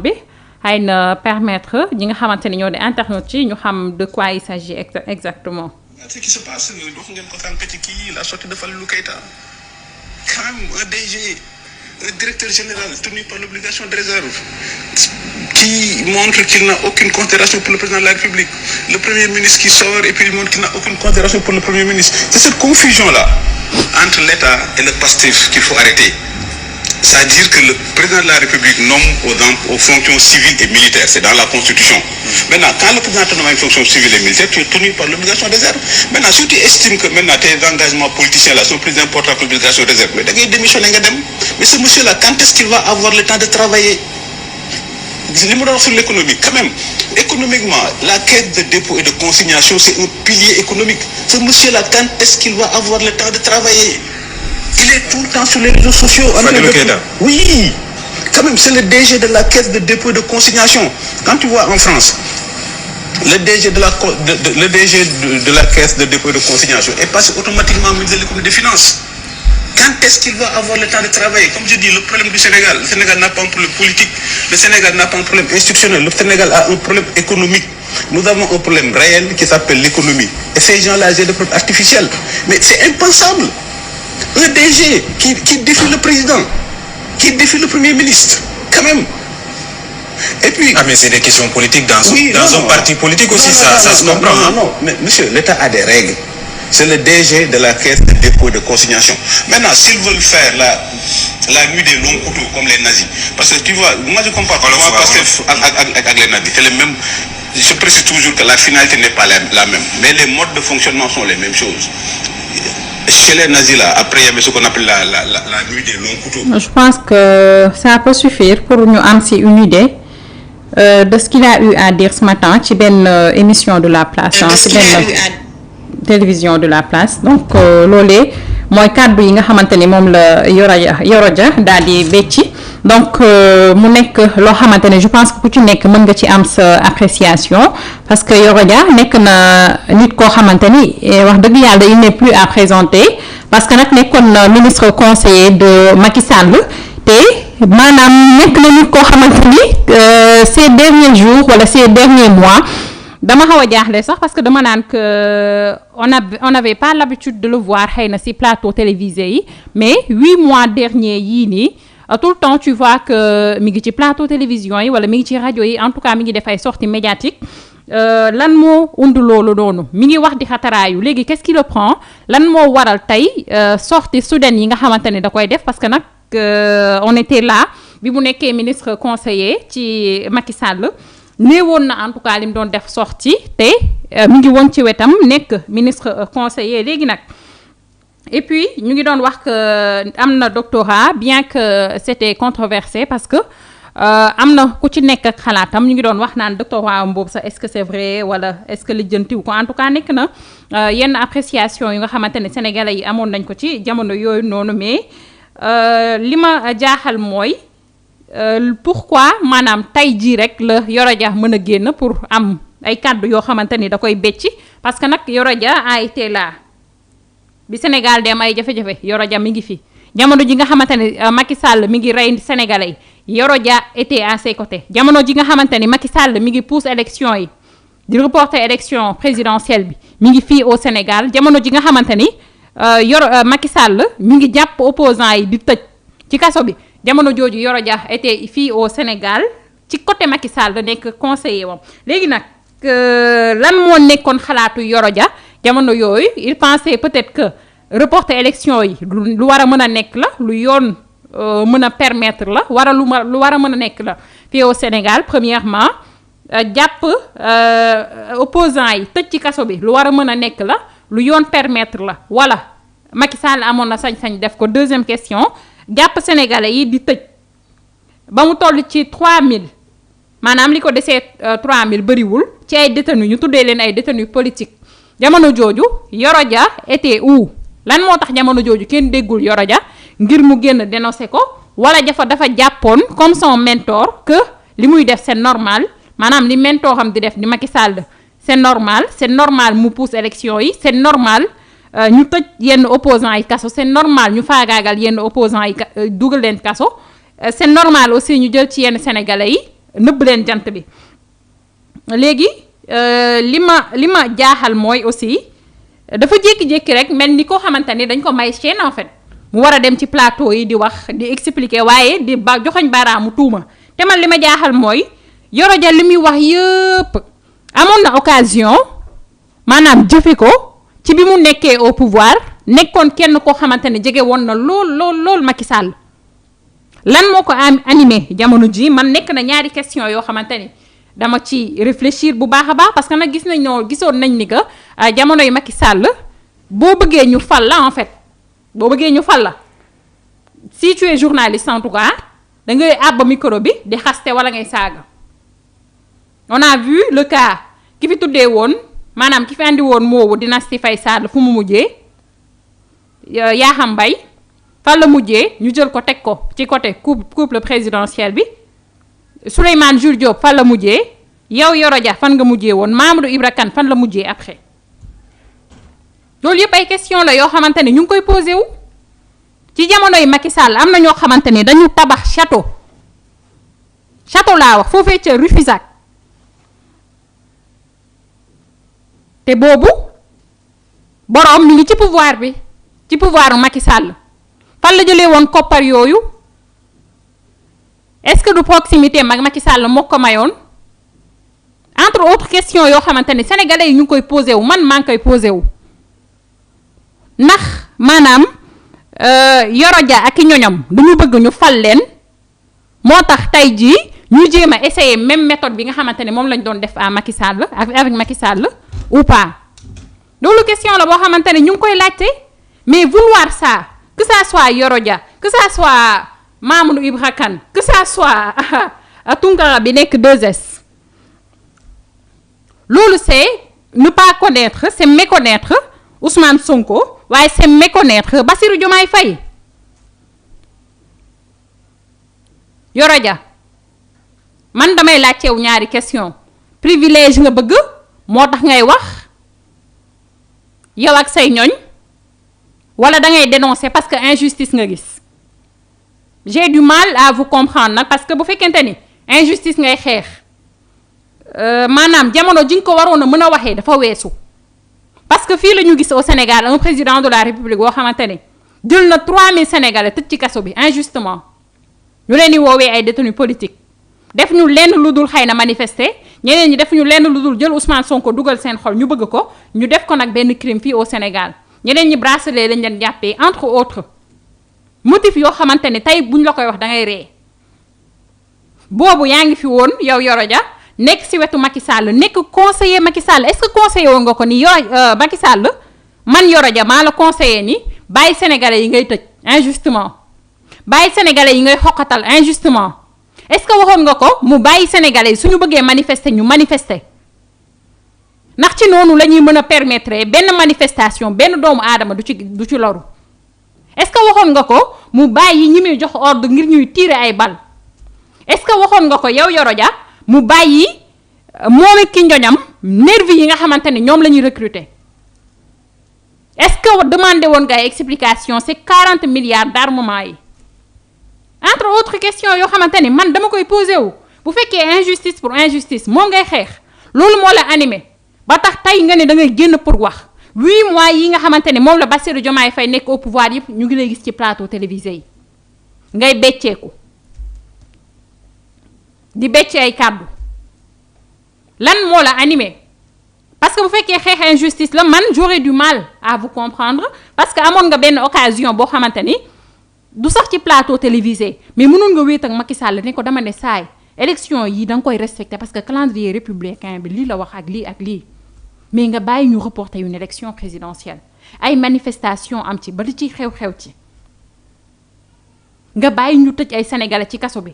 bi xëy na permettre ñi nga xamante ne ñoo di internet ci ñu xam de quoi il s'agit exactement. Ce qui se passe wax ngeen ko sànq ci kii la sortie de Fallou Keita quand même un DG un directeur général tenu par l'obligation de réserve qui montre qu'il n'a aucune considération pour le président de la République, le Premier ministre qui sort et puis il montre qu'il n'a aucune considération pour le Premier ministre. C'est cette confusion-là entre l'État et le PASTEF qu'il faut arrêter. C'est-à-dire que le président de la République nomme aux fonctions civiles et militaires, c'est dans la Constitution. Maintenant, quand le président te nomme une fonction civile et militaire, tu es tenu par l'obligation de réserve. Maintenant, si tu estimes que maintenant tes engagements politiciens là sont plus importants que l'obligation de réserve, mais démissionner. Mais ce monsieur-là, quand est-ce qu'il va avoir le temps de travailler? Sur l'économie, quand même, économiquement, la caisse de dépôt et de consignation, c'est un pilier économique. Ce monsieur-là, quand est-ce qu'il va avoir le temps de travailler? Il est tout le temps sur les réseaux sociaux. Oui, quand même, c'est le DG de la caisse de dépôt et de consignation. Quand tu vois en France, le DG de la caisse de dépôt et de consignation est passé automatiquement au ministère de l'économie et des finances. Quand est-ce qu'il va avoir le temps de travailler? Comme je dis, le problème du Sénégal, le Sénégal n'a pas un problème politique, le Sénégal n'a pas un problème institutionnel, le Sénégal a un problème économique. Nous avons un problème réel qui s'appelle l'économie. Et ces gens-là, j'ai des problèmes artificiels. Mais c'est impensable. Un DG qui défie le président, qui défie le Premier ministre, quand même. Et puis... Ah mais c'est des questions politiques dans un parti politique aussi, ça se comprend. Non, mais monsieur, l'État a des règles. C'est le DG de la caisse de dépôt et de consignation. Maintenant, s'ils veulent faire la nuit des longs couteaux comme les nazis, parce que tu vois, moi je compare avec les nazis, c'est le même. Je précise toujours que la finalité n'est pas la même, mais les modes de fonctionnement sont les mêmes choses. Chez les nazis là, après il y avait ce qu'on appelle la nuit des longs couteaux. Je pense que ça peut suffire pour nous amener une idée de ce qu'il a eu à dire ce matin ci benn émission de la place. ci benn télévision de la place donc loolee mooy kàddu yi nga xamante ni moom la Yoro Dia daal di becci donc mu nekk loo xamante ne je pense que ku ci nekk mën nga ci am sa appréciation parce que Yoro Dia nekk na nit koo xamante ni wax dëgg yàlla il n'est plus à présenter parce que nag nekkoon na ministre conseiller de Macky Sall te maanaam nekk na nit koo xamante ni ces derniers jours wala ces derniers mois dama xaw a jaaxle sax parce que dama naan que on n'avait pas l'habitude de le voir xëy na ci plateau télévisé yi mais 8 mois derniers yii nii tout le temps tu vois que mi ngi ci plateau télévision yi wala mi ngi ci rajo yi en tout cas mi ngi def ay sorties médiatiques lan moo undu loolu noonu mi ngi wax di xataraayu léegi qu'est-ce qui le prend lan moo waral tey sorties soudaines yi nga xamante ne da koy def parce que nag on était là bi mu nekkee ministre conseiller ci Macky Sall néewoon na en tout cas li mu doon def sortie te mi ngi woon ci wetam nekk ministre conseiller léegi nag et puis ñu ngi doon wax que am na doctorat bien que c'était controversé parce que am na ku ci nekk ak xalaatam ñu ngi doon wax naan doctorat am boobu sax est-ce que c'est vrai wala est-ce que lijjantiw ko en tout cas nekk na yenn appréciation yu nga xamante ne sénégalais yi amoon nañ ko ci jamono yooyu noonu mais li ma jaaxal mooy pourquoi maanaam tey jii rek la Yoro Dia mën a génn pour am ay kàddu yoo xamante ni da koy becci parce que nag Yoro Dia a été là bi Sénégal dem ay jafe-jafe Yoro Dia mi ngi fi jamono ji nga xamante ni Macky Sall mi ngi rey sénégalais yi Yoro Dia était à ses côtés jamono ji nga xamante ni Macky Sall mi ngi pousse élection yi di reporter élection présidentielle bi mi ngi fii au Sénégal jamono ji nga xamante ni Macky Sall mi ngi jàpp opposants yi di tëj ci kaso bi jamono jooju Yoro Dia était fii au Sénégal ci côté Macky Sall nekk conseiller wam léegi nag lan moo nekkoon xalaatu Yoro Dia jamono yooyu il pensait peut-être que reporter élection yi lu war a mën a nekk la lu yoon mën a permettre la lu war a mën a nekk la fii au Sénégal premièrement jàpp opposants yi tëj ci kaso bi lu war a mën a nekk la lu yoon permettre la wala Macky Sall amoon na sañ-sañ def ko deuxième question jàpp sénégalais yi di tëj ba mu toll ci 3000 maanaam li ko desee 3000 bëriwul ci ay détenus ñu tuddee leen ay détenus politiques jamono jooju Yoro Dia était où lan moo tax jamono jooju kenn déggul Yoro Dia ngir mu génn dénoncer ko wala dafa jàppoon comme son mentor que li muy def c'est normal maanaam li mentor xam di def di Macky Sall c'est normal mu pousse élection yi c'est normal ñu tëj yenn opposants yi kaso c'est normal ñu faagaagal yenn opposants yi dugal leen kaso c'est normal aussi ñu jël ci yenn sénégalais yi nëbb leen jant bi. léegi li ma jaaxal mooy aussi dafa jékki-jékki rek mel ni koo xamante ni dañ ko may chaîne en fait mu war a dem ci plateau yi di wax di expliquer waaye di ba joxoñ baaraamu tuuma te man li ma jaaxal mooy Yoro Dia li muy wax yëpp amoon na occasion maanaam jëfe ko ci bi mu nekkee au pouvoir nekkoon kenn koo xamante ne jege woon na lool Macky Sall lan moo ko animé jamono ji man nekk na ñaari question yoo xamante ni dama ci réfléchir bu baax a baax parce que nag gisoon nañ ni que jamono yi Macky Sall boo bëggee ñu fal la en fait boo bëggee ñu fal la si tu es journaliste en tout cas da ngay àbb micro bi di xaste wala ngay saaga on a vu le cas ki fi tuddee woon maanaam ki fi andi woon moowu dynastie Faye Sall fu mu mujjee Yakham Mbaye fan la mujjee ñu jël ko teg ko ci côté couple présidentiel bi Souleymane Jules Diop fan la mujjee yow Yoro Dia fan nga mujjee woon Mamadou Ibra Kane fan la mujjee après loolu yëpp ay question la yoo xamante ne ñu ngi koy posé wu ci jamono yi Macky Sall am na ñoo xamante ne dañu tabax château laa wax foofee ca Rufisque te boobu boroom mi ngi ci pouvoir bi ci pouvoiru Macky Sall fan la jëlee woon koppar yooyu est-ce que du proximité mag Macky Sall moo ko mayoon entre autres questions yoo xamante ne sénégalais yi ñu ngi koy posé wu man maa ngi koy posé wu ndax maanaam Yoro Dia ak i ñoñam duñu bëgg ñu fal leen moo tax tey jii ñu jéem a essayer même méthode bi nga xamante ne moom lañ doon def à Macky Sall avec Macky Sall ou pas loolu question la boo xamante ne ñu ngi koy laajte mais vouloir ça que ça soit Yoro Dia que ça soit Mamadou Ibra Kane que ça soit Tunkara bi nekk 2S loolu c'est ne pas connaître c'est méconnaître Ousmane Sonko waaye c'est méconnaître Bassirou Diomaye Faye. Yoro Dia man damay laajteewu ñaari question privilège nga bëgg moo tax ngay wax yow ak say ñoñ wala da ngay dénoncer parce que injustice nga gis j'ai du mal à vous comprendre nag parce que bu fekkente ni injustice ngay xeex maanaam jamono ji nga ko waroon a mën a waxee dafa weesu parce que fii la ñu gis au Sénégal un président de la République boo xamante ne jël na 3000 Sénégalais tëj ci kaso bi injustement ñu leen di woowee ay détenus politiques def ñu lenn lu dul xëy na manifester ñeneen ñi def ñu lenn lu dul jël Ousmane Sonko dugal seen xol ñu bëgg ko ñu def ko nag benn crime fii au Sénégal ñeneen ñi bracelet lañ leen jàppee entre autres motif yoo xamante ne tey buñ la koy wax da ngay ree boobu yaa ngi fi woon yow Yoro Dia nekk si wetu Macky Sall nekk conseiller Macky Sall est-ce que conseiller woon nga ko ni Macky Sall man Yoro Dia maa la conseiller ni bàyyi sénégalais yi ngay tëj injustement bàyyi sénégalais yi ngay xoqatal injustement est-ce que waxoon nga ko mu bàyyi sénégalais yi suñu bëggee manifester ñu manifester ndax ci noonu la ñuy mën a permettre benn manifestation benn doomu aadama du ci loru est-ce que waxoon nga ko mu bàyyi ñi muy jox ordre ngir ñuy tirer ay balles est-ce que waxoon nga ko yow Yoro Dia mu bàyyi moom ak ki njoñam nervi yi nga xamante ne ñoom la ñuy recruter est-ce que demandé woon nga ay explication c'est 40 milliards d'armement yi entre autres questions yoo xamante ni man dama koy posé wu bu fekkee injustice pour injustice moom ngay xeex loolu moo la animé ba tax tey nga ne da ngay génn pour wax 8 mois yi nga xamante ne moom la Bassirou Diomaye Faye nekk au pouvoir yëpp ñu ngi lay gis ci plateau télévisé yi ngay becceeku di becce ay kàddu lan moo la animé parce que bu fekkee xeex injustice la man j'aurais du mal à vous comprendre parce que amoon nga benn occasion boo xamante ni du sax ci plateau télévisé mais mënoon nga wéet ak Macky Sall ne ko dama ne saay élection yi da nga koy respecter parce que calendrier républicain bi lii la wax ak lii mais nga bàyyi ñu reporter une élection présidentielle ay manifestation am ci ba li ciy xew-xew ci nga bàyyi ñu tëj ay sénégalais ci kaso bi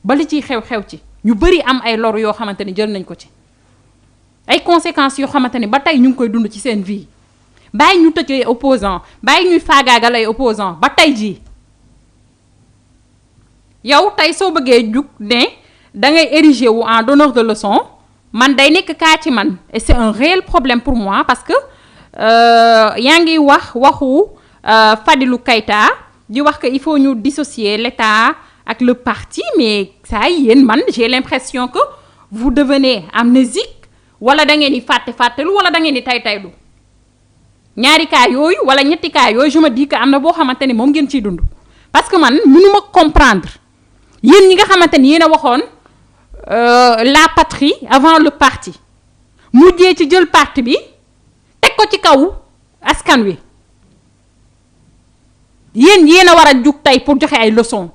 ba li ciy xew-xew ci ñu bëri am ay lor yoo xamante ni jël nañ ko ci ay conséquences yoo xamante ni ba tey ñu ngi koy dund ci seen vie bàyyi ñu tëj ay opposants bàyyi ñuy faagaagal ay opposants ba tey jii yow tey soo bëggee jug ne da ngay ériger wu en donneur de leçon man day nekk kaa ci man et c'est un réel problème pour moi parce que yaa ngi waxu Fadilou Keita di wax que il faut ñu dissocier l'État ak le parti mais saa yéen man j'ai l'impression que vous devenez amnésique wala da ngeen di fàttelu wala da ngeen di taylu ñaari cas yooyu wala ñetti cas yooyu je me dis que am na boo xamante ni moom ngeen ciy dund parce que man mënuma comprendre yéen ñi nga xamante ni yéen a waxoon la patrie avant le parti mujjee ci jël parti bi teg ko ci kaw askan wi yéen a war a jug tey pour joxe ay leçons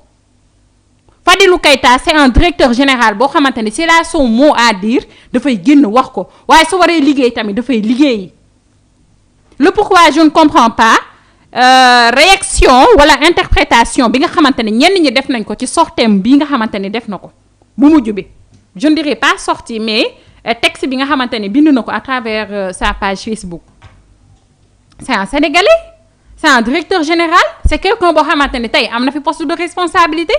Fadilou Keita c'est un directeur général boo xamante ni c'est là son mot à dire dafay génn wax ko waaye su waree liggéey tamit dafay liggéey le pourquoi je ne comprends pas réaction wala interprétation bi nga xamante ni ñenn ñi def nañ ko ci sorteem bi nga xamante ni def na ko bu mujj bi je ne dirais pas sortie mais texte bi nga xamante ni bind na ko à travers sa page Facebook c'est un Sénégalais c'est un directeur général c'est quelqu'un boo xamante ni tey am na fi poste de responsabilité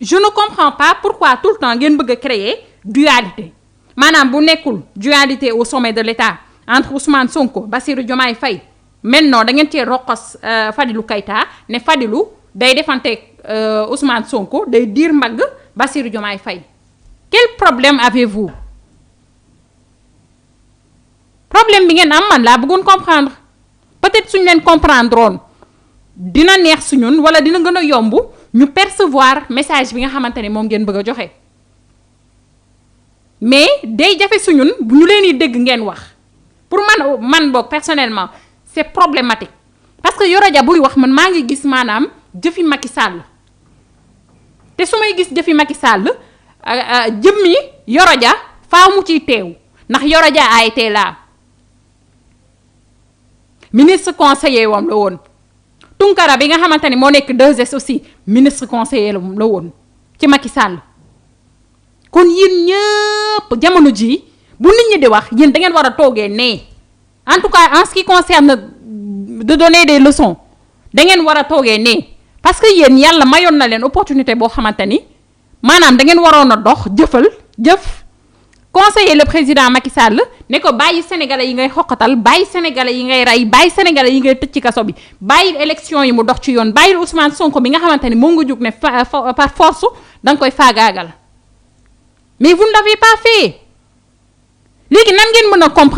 je ne comprends pas pourquoi tout le temps ngeen bëgg a créer dualité maanaam bu nekkul dualité au sommet de l'État entre Ousmane Sonko Bassirou Diomaye Faye maintenant da ngeen cee roqos Fadilou Keita ne Fadilou day defanteeg Ousmane Sonko day diir mbagg Bassirou Diomaye Faye quel problème avez-vous problème bi ngeen am man laa bëggoon comprendre peut-être suñ leen comprendre woon dina neex su ñun wala dina gën a yomb ñu percevoir message bi nga xamante ne moom ngeen bëgg a joxe mais day jafe su ñun bu ñu leen di dégg ngeen wax pour man boog personnellement c'est problématique parce que Yoro Dia buy wax man maa ngi gis maanaam jëfi Macky Sall te su may gis jëfi Macky Sall jëmmi Yoro Dia faaw mu ciy teew ndax Yoro Dia a été là ministre conseiller wam la woon Tunkara bi nga xamante ni moo nekk 2S aussi ministre conseiller la woon ci Macky Sall kon yéen ñëpp jamono ji bu nit ñi di wax yéen da ngeen war a toogee nee en tout cas en ce qui concerne de donner des leçons da ngeen war a toogee nee parce que yéen yàlla mayoon na leen opportunité boo xamante ni maanaam da ngeen waroon a dox jëf conseiller le président Macky Sall ne ko bàyyi sénégalais yi ngay xoqatal bàyyi sénégalais yi ngay rey bàyyi sénégalais yi ngay tëj ci kaso bi bàyyi élection yi mu dox ci yoon bàyyi Ousmane Sonko bi nga xamante ni moo nga jug ne par force da nga koy faagaagal mais vous ne l'avez pas fait léegi nan ngeen mën a comprendre